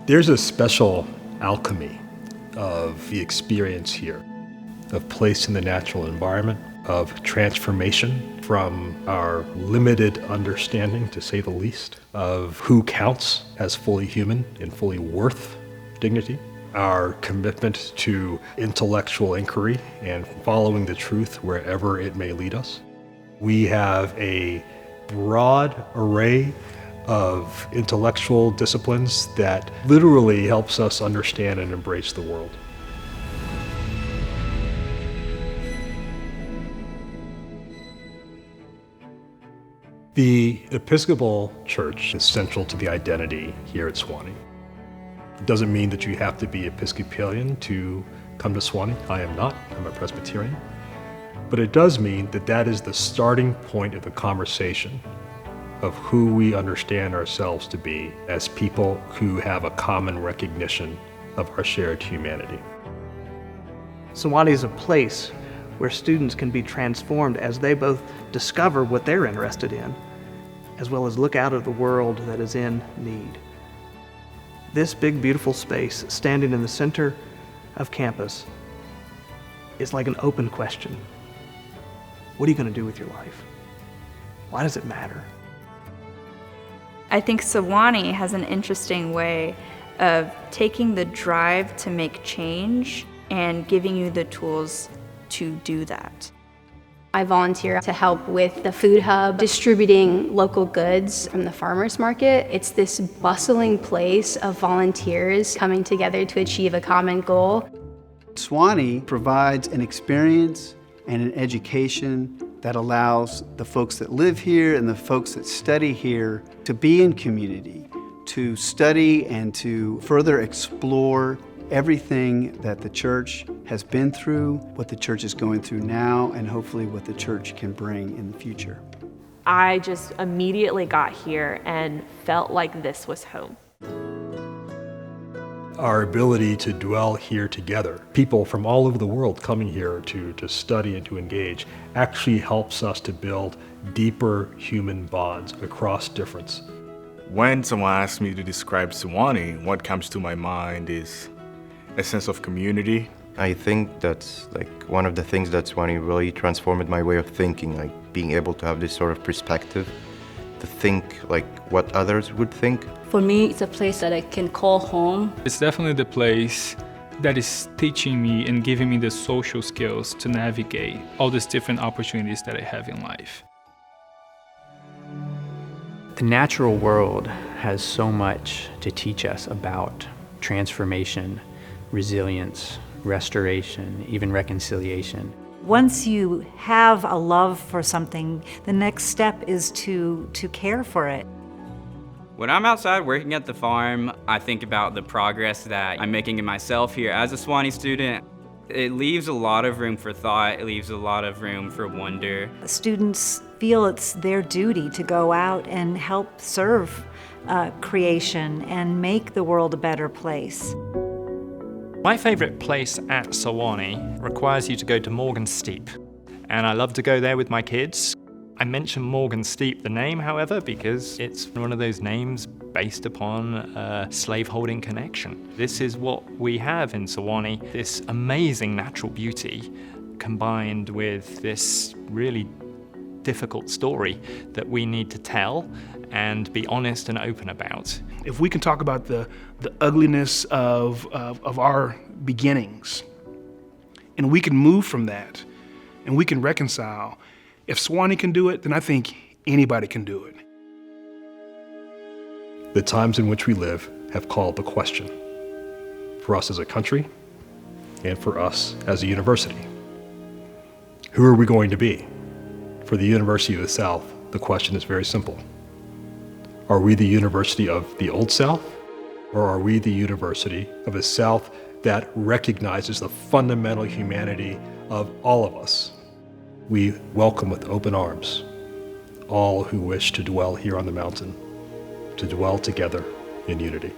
There's a special alchemy of the experience here, of place in the natural environment, of transformation from our limited understanding, to say the least, of who counts as fully human and fully worth dignity, our commitment to intellectual inquiry and following the truth wherever it may lead us. We have a broad array of intellectual disciplines that literally helps us understand and embrace the world. The Episcopal Church is central to the identity here at Sewanee. It doesn't mean that you have to be Episcopalian to come to Sewanee. I am not, I'm a Presbyterian. But it does mean that that is the starting point of the conversation of who we understand ourselves to be as people who have a common recognition of our shared humanity. Sewanee is a place where students can be transformed as they both discover what they're interested in, as well as look out at the world that is in need. This big, beautiful space, standing in the center of campus, is like an open question. What are you going to do with your life? Why does it matter? I think Sewanee has an interesting way of taking the drive to make change and giving you the tools to do that. I volunteer to help with the food hub, distributing local goods from the farmers market. It's this bustling place of volunteers coming together to achieve a common goal. Sewanee provides an experience and an education that allows the folks that live here and the folks that study here to be in community, to study and to further explore everything that the church has been through, what the church is going through now, and hopefully what the church can bring in the future. I just immediately got here and felt like this was home. Our ability to dwell here together, people from all over the world coming here to study and to engage, actually helps us to build deeper human bonds across difference. When someone asks me to describe Sewanee, what comes to my mind is a sense of community. I think that's one of the things that Sewanee really transformed my way of thinking, being able to have this sort of perspective, to think what others would think. For me, it's a place that I can call home. It's definitely the place that is teaching me and giving me the social skills to navigate all these different opportunities that I have in life. The natural world has so much to teach us about transformation, resilience, restoration, even reconciliation. Once you have a love for something, the next step is to care for it. When I'm outside working at the farm, I think about the progress that I'm making in myself here as a Sewanee student. It leaves a lot of room for thought, it leaves a lot of room for wonder. Students feel it's their duty to go out and help serve creation and make the world a better place. My favorite place at Sewanee requires you to go to Morgan Steep, and I love to go there with my kids. I mention Morgan Steep, the name, however, because it's one of those names based upon a slaveholding connection. This is what we have in Sewanee, this amazing natural beauty combined with this really difficult story that we need to tell and be honest and open about. If we can talk about the ugliness of our beginnings, and we can move from that, and we can reconcile, if Sewanee can do it, then I think anybody can do it. The times in which we live have called the question for us as a country and for us as a university. Who are we going to be? For the University of the South, the question is very simple. Are we the University of the Old South, or are we the University of a South that recognizes the fundamental humanity of all of us? We welcome with open arms all who wish to dwell here on the mountain, to dwell together in unity.